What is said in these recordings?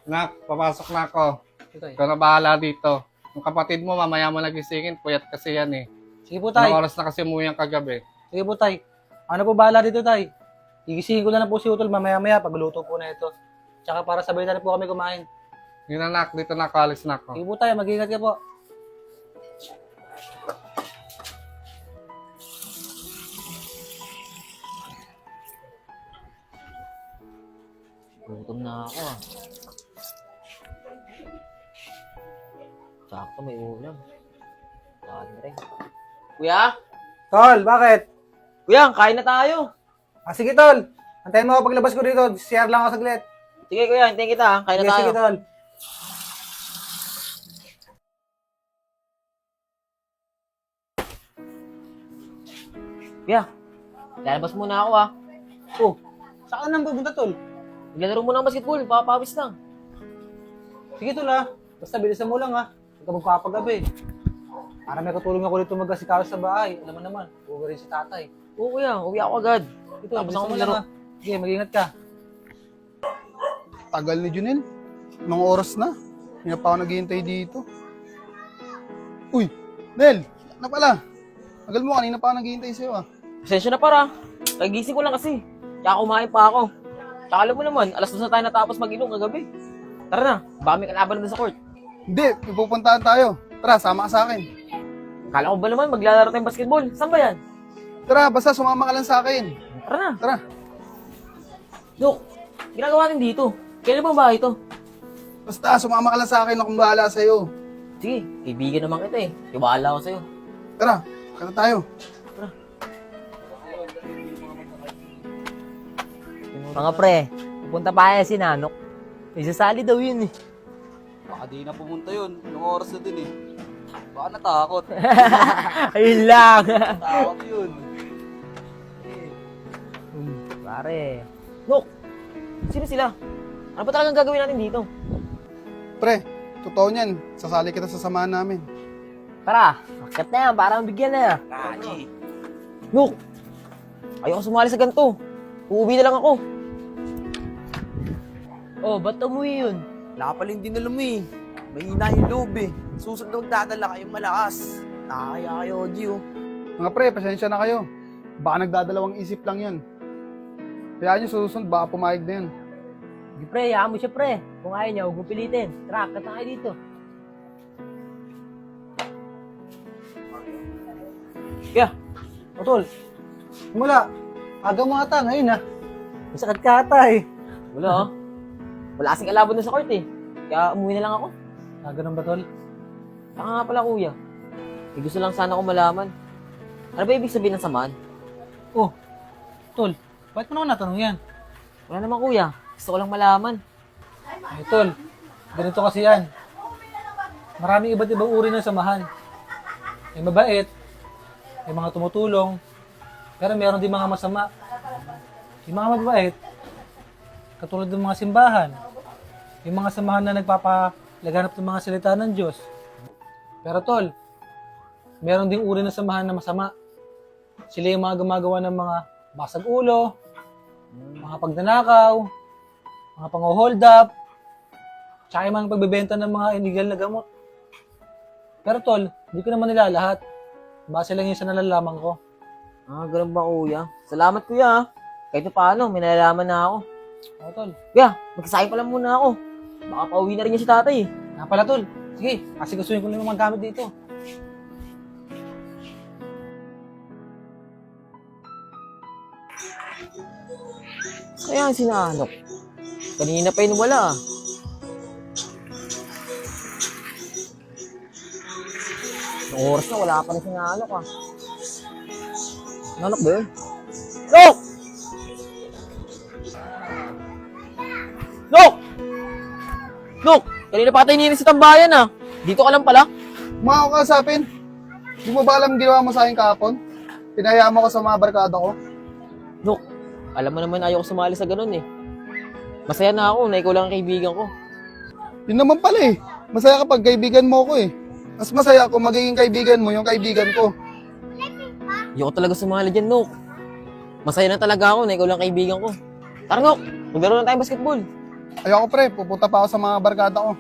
Nak, papasok na ako. Sige, tay. Ikaw na bahala dito. Yung kapatid mo, mamaya mo nagisingin. Puyat kasi yan eh. Sige po, tay. Anong oras na kasi umuwi ang kagabi? Sige po, tay. Ano po bahala dito, tay? Gigisingin ko na po si Utol mamaya-maya pagluto po na ito. Tsaka para sabay na rin po kami kumain. Yun na, nak. Dito na ako. Alis na ako. Sige po, tay. Mag-ingat ka po. Gutom na ako ah. Sakto may ulam. Andre. Kuya? Tol, bakit? Kuya, kain na tayo. Sige, Tol. Antayin mo ako paglabas ko dito. Share lang ako saglit. Sige kuya, hintayin kita ah. Kain na tayo. Sige, Tol. Kuya, lalabas muna ako ah. Oh, saan nang pupunta, Tol? Maglalaro muna ng basketball, papawis lang. Sige, Tol, ha. Basta bilisan mo lang, ha. Huwag ka magpapagabi. Para may katulong ako dito mag-asikaso sa bahay. Alam mo naman, uwi rin si tatay. Oo kuya, uwi ako agad. Ito, Tapos bilisan ako mo lang, maglaro. ha. Sige, mag-ingat ka. Tagal ni Junel. Mga oras na. Hindi na pa ako naghihintay dito. Uy, Nel! Na pala. Tagal mo, kanina pa ako naghihintay sa'yo ah. Pasensya na para. Kagising ko lang kasi. Kaya kumain pa ako. Tsaka alam mo naman, alas 2 na tayo natapos mag-inom kagabi. Tara na, baka may kalaban na doon sa court. Hindi, may pupuntahan tayo. Tara, sama ka sa akin. Kala ko ba naman maglalaro tayong basketball? Saan ba yan? Tara, basta sumama ka lang sa akin. Tara na. Tara. Look, ginagawa natin dito. Kailan ba ba ito? Basta, sumama ka lang sa akin. Akong bahala sa'yo. Sige, kaibigan naman kita eh. Tiwala ako sa'yo. Tara, kaya tayo. Mga pre, pupunta pa kaya si Nanok. Isasali daw yun eh. Baka di na pumunta yun. Anong oras na din eh. Baka natakot. Ayun lang. Takot yun. Pare. Look, sino sila? Ano ba talagang gagawin natin dito? Pre, totoo niyan. Sasali kita sa samahan namin. Tara, akit na yan, parang bigyan na. Look, ayoko sumali sa ganito. Uuwi na lang ako. Oh, ba't umuwi yun? Wala ka palang din alam eh. Mahina yung loob eh. Susunod na magdadala kayong malakas. Nakakaya kayo, Gio. Mga pre, pasensya na kayo. Baka nagdadalawang isip lang yan. Kaya nyo susunod, baka pumayag na yan. Sige pre, hayaan mo siya pre. Kung ayaw niya, huwag mo pilitin. Tara, akit na kayo dito. Kaya, Utol, mula. Aga mo ata ngayon, ha. Masakit ka ata, eh. wala ah. Wala kasing kalaban doon sa court eh. Kaya umuwi na lang ako. Ganun ba, Tol? Saka nga pala kuya. May gusto lang sana akong malaman. Ano ba ibig sabihin ng samahan? Oh, Tol, bakit mo naman natanong yan? Wala naman kuya. Gusto ko lang malaman. Ay, Tol, ganito kasi yan. Maraming iba't ibang uri ng samahan. May mabait, may mga tumutulong, pero meron din mga masama. Yung mga mabait, katulad ng mga simbahan, yung mga samahan na nagpapalaganap ng mga salita ng Diyos. Pero Tol, meron ding uri ng samahan na masama. Sila yung mga gumagawa ng mga basag ulo, mga pagnanakaw, mga pang-hold up, tsaka yung mga pagbebenta ng mga illegal na gamot. Pero Tol, hindi ko naman nila lahat. Base lang yun sa nalalaman ko. Ah, ganun ba kuya? Salamat kuya. Kahit pa paano, may nalalaman na ako. Oo, Tol. Kuya, magsasayin pa lang muna ako. Baka pauwi na rin niya si tatay eh. Nga pala, Tol. Sige, kasi gusto ko lang magamit dito. Kaya ang sinanok. Kanina pa yun wala ah. Noong oras na wala pa rin sinanok ah. Nanok ba yun? Nok! Nok! Nok! Kanina pa tayo ninis sa tambayan ah. Dito ka lang pala. Mga kasapin, di mo ba alam ginawa mo sa akin kahapon? Pinayaan mo ko sa mga barkada ko. Nok, alam mo naman ayaw ko sumali sa ganun eh. Masaya na ako na ikaw lang ang kaibigan ko. Yun naman pala eh. Masaya kapag kaibigan mo ko eh. Mas masaya ako magiging kaibigan mo yung kaibigan ko. Ayoko talaga sumali dyan, Nok. Masaya na talaga ako na ikaw lang kaibigan ko. Tara, Nok! Maglaro na tayo basketball. Ayoko pre, pupunta pa ako sa mga barkada ko.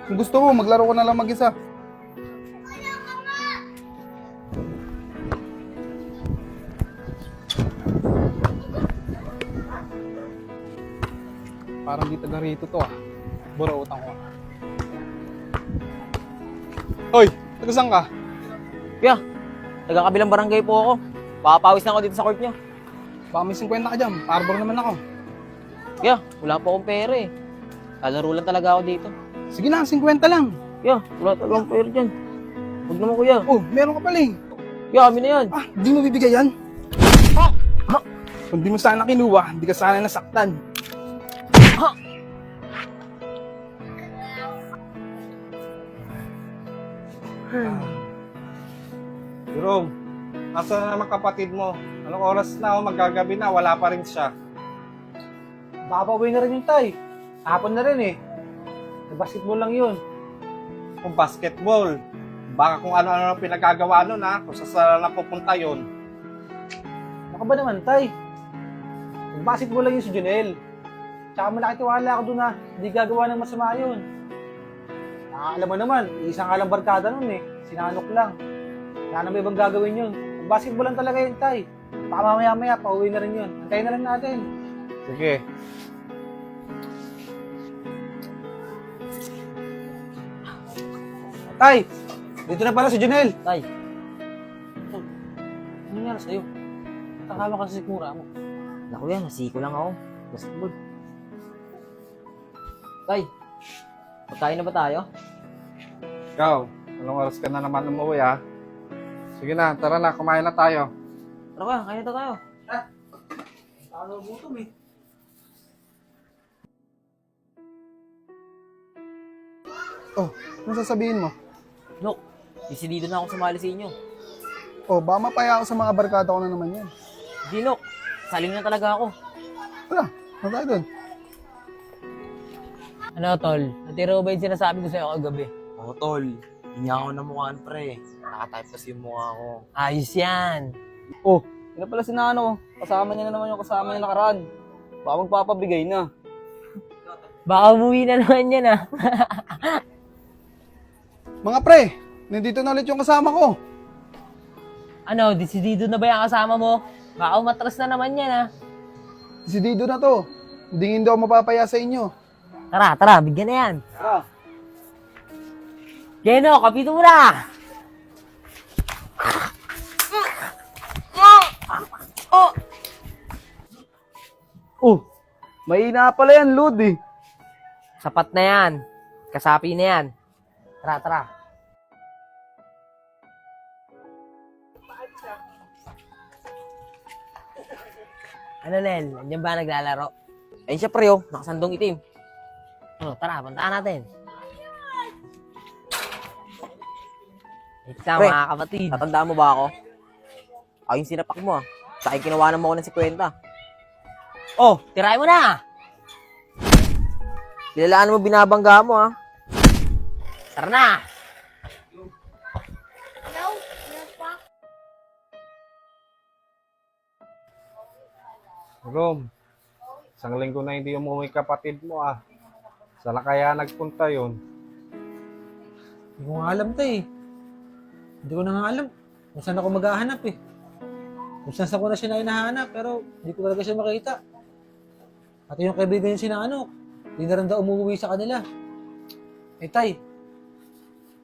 Kung gusto mo, maglaro ko na lang mag-isa. Parang di taga rito to ah. Buro utang ko. Hoy, taga saan ka? Kuya, taga-kabilang barangay po ako. Papawis na ako dito sa court nyo. Baka may 50 ka dyan, parbor naman ako. Kuya, wala po akong pera eh. Lalaro lang talaga ako dito. Sige na, 50 lang. Kuya, wala talagang pera dyan. Huwag naman kuya. Oh, meron ka pala eh. Kuya, amin na yan. Ah, di mo bibigay yan? Kung di mo sana kinuha, di ka sana nasaktan. Jerome, nasa na naman kapatid mo? Anong oras na magagabi na, wala pa rin siya. Baka pauwi na rin yung tay. Hapon na rin eh. Basketball lang yun. Kung basketball, baka kung ano-ano ang pinagagawa nun ha, kung saan na pupunta yun. Baka ba naman tay? Basketball lang yun si Junel. Tsaka malaki tiwala ako dun na hindi gagawa ng masama yun. Alam mo naman, isang nga lang barkada nun eh. Sinanok lang. Wala na may ibang gagawin yun. Basketball lang talaga yun tay. Baka mamaya-maya, pauwi na rin yun. Antayin na lang natin. Sige. Tay! Dito na pala si Junel. Tay, Ano nangyari sa'yo? Takama ka sa sikmura mo. naku yan, nasiko lang ako. Basketball. Tay, magkain na ba tayo? Ikaw, anong oras ka na naman umuwi ha? Sige na, tara na, kumain na tayo. Ano kaya, kain na tayo. Ano gutom eh. Oh, ano sasabihin mo? Look, disidido na ako sumali sa inyo. Oh, baka mapaya ako sa mga barkada ko na naman yan. Ginok, saling na talaga ako. Tara, ano tayo dun? Ano, tol? Natiro ba yung sinasabi ko sa'yo kagabi? Oo, tol. Hindi niya ako namukhaan, pre. Nakatype kasi yung mukha ko. Ayos yan. Oh, yun na pala si Nano. Kasama niya na naman yung kasama niya nakaraan. Baka magpapabigay na. Baka umuwi na naman yan ah. Mga pre, nandito na ulit yung kasama ko. Ano, desidido na ba yung kasama mo? Baka umatras na naman yan ah. Si Dido na to. Hindi daw mapapaya sa inyo. Tara, tara, bigyan na yan. Tara. Geno, kapito mo na! Oh, mahina pala yan, Lud eh. Sapat na yan. Kasapi na yan. Tara, tara. Ano, Nel? Nandiyan ba naglalaro? Ayun siya pre, oh, nakasandong itim. Ano, tara, puntaan natin. Ito na, Pre. mga kapatid. Tatandaan mo ba ako? Ako yung sinapak mo ah. Sa akin kinawanan mo ako ng 50. Oh, tirahin mo na! Kilalaan mo binabangga mo ah. Tara na! Jerome, isang linggo na hindi umuwi kapatid mo ah. Saan kaya nagpunta yun? Hindi ko nga alam tay. Hindi ko na nga alam kung saan ako maghahanap eh. Kung saan ko na siya na hinahanap pero hindi ko talaga siya makita. At yung kaibigan yung sinanok, hindi na rin daw umuwi sa kanila. Eh tay,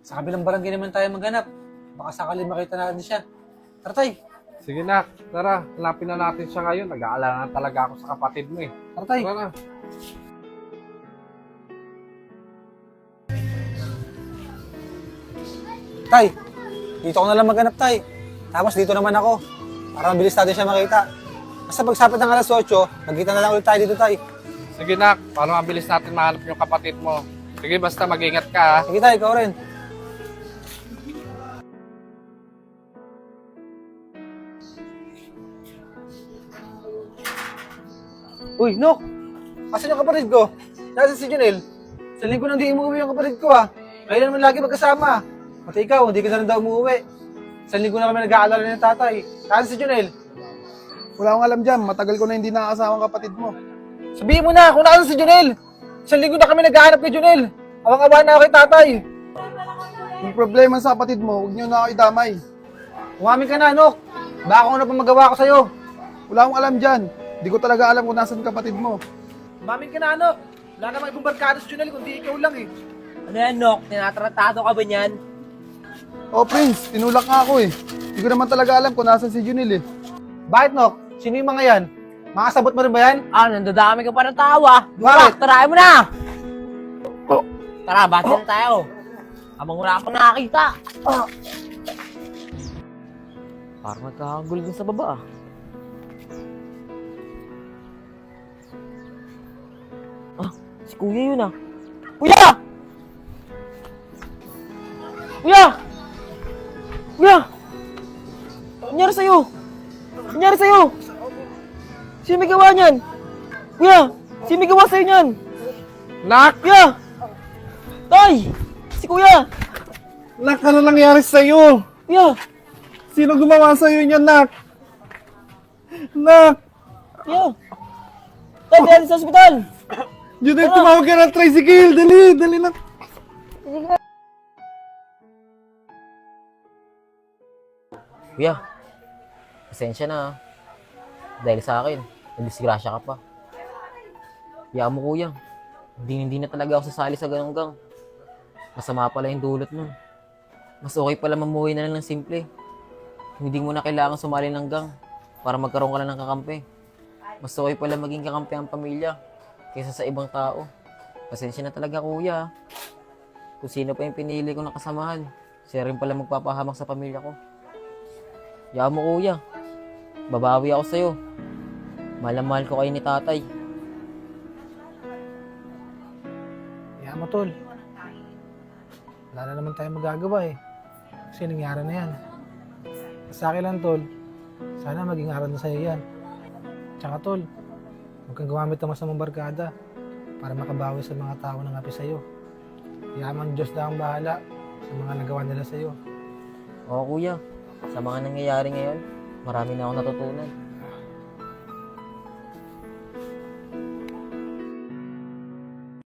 sa kabilang barangay naman tayo maghanap. Baka sakali makita natin siya. Tara tay, Sige na, tara, hanapin na natin siya ngayon. Nag-aalala na talaga ako sa kapatid mo eh. tara tay. Tara na. Tay, dito ko na lang maghanap tay. Tapos dito naman ako. Para mabilis natin siya makita. Basta pagsapit ng alas 8, magkita na lang ulit tayo dito tay. Sige na, para mabilis natin mahanap yung kapatid mo. Sige, basta mag-ingat ka ha. Sige tay, ikaw rin. Uy, Nok! Asan yung kapatid ko? Nasaan si Junel? Sa linggo nang di umuwi yung kapatid ko ah. Kailan naman lagi magkasama. Pati ikaw, hindi ka na rin daw umuwi. Sa linggo na kami nag-aalala ng tatay. Nasaan si Junel? Wala akong alam dyan, matagal ko na hindi nakakasama ang kapatid mo. Sabihin mo na kung nasaan si Junel! Isang linggo na kami naghahanap kay Junel. Awang-awa na ako kay tatay. Yung problema sa kapatid mo, huwag niyo na ako idamay. Umamin ka na, Nok. Baka kung ano pa magawa ko sa'yo. Wala akong alam dyan. Hindi ko talaga alam kung nasan kapatid mo. Umamin ka na, Nok. Wala namang ibang barkada sa Junel, kundi ikaw lang eh. Ano yan, Nok? Tinatratado ka ba niyan? Oh, Prince, tinulak nga ako eh. Hindi ko naman talaga alam kung nasan si Junil eh. Bakit, Nok? Sino yung mga yan? Mga sabot mo rin ba yan? Ah, nandadami ka pa ng tawa. Bakit? Tarahin mo na! Tara, bati na tayo. Habang wala akong nakakita. Parang nagkakagulo dun sa baba ah. Ah, si kuya yun ah. Kuya! Kuya! Kuya! Ano nangyari sa'yo? Ano nangyari sa'yo? Sino may gawa niyan? Kuya! Sino may gawa sa'yo niyan? Nak! Kuya! Tay! Si kuya! Nak, ano nangyari sa'yo? Kuya! Sino gumawa sa'yo niyan, Nak? Nak! Kuya! Tay, dali sa ospital! Junel, tumawag ka ng tricycle! Dali! Dali na! Kuya, pasensya na ah. Dahil sa akin, nagdisgrasya ka pa. Kaya mo kuya, hindi na talaga ako sasali sa ganong gang. Masama pala yung dulot nun. Mas okay pala mamuhay na lang ng simple. Hindi mo na kailangan sumali ng gang para magkaroon ka lang ng kakampi. Mas okay pala maging kakampi ang pamilya kaysa sa ibang tao. Pasensya na talaga kuya. Kung sino pa yung pinili ko na kasamahan, siya rin pala magpapahamak sa pamilya ko. Kaya mo kuya, babawi ako sa'yo. Mahal na mahal ko kayo ni tatay. Kaya mo, Tol. Wala na naman tayong magagawa eh. Kasi nangyari na yan. Sa akin lang, Tol, sana maging aral na sa'yo yan. Tsaka, Tol, huwag kang gumamit ng masamang barkada para makabawi sa mga tao na ngapi sa'yo. Yaman Diyos na ang bahala sa mga nagawa nila sa'yo. Oo kuya, sa mga nangyayari ngayon, marami na akong natutunan.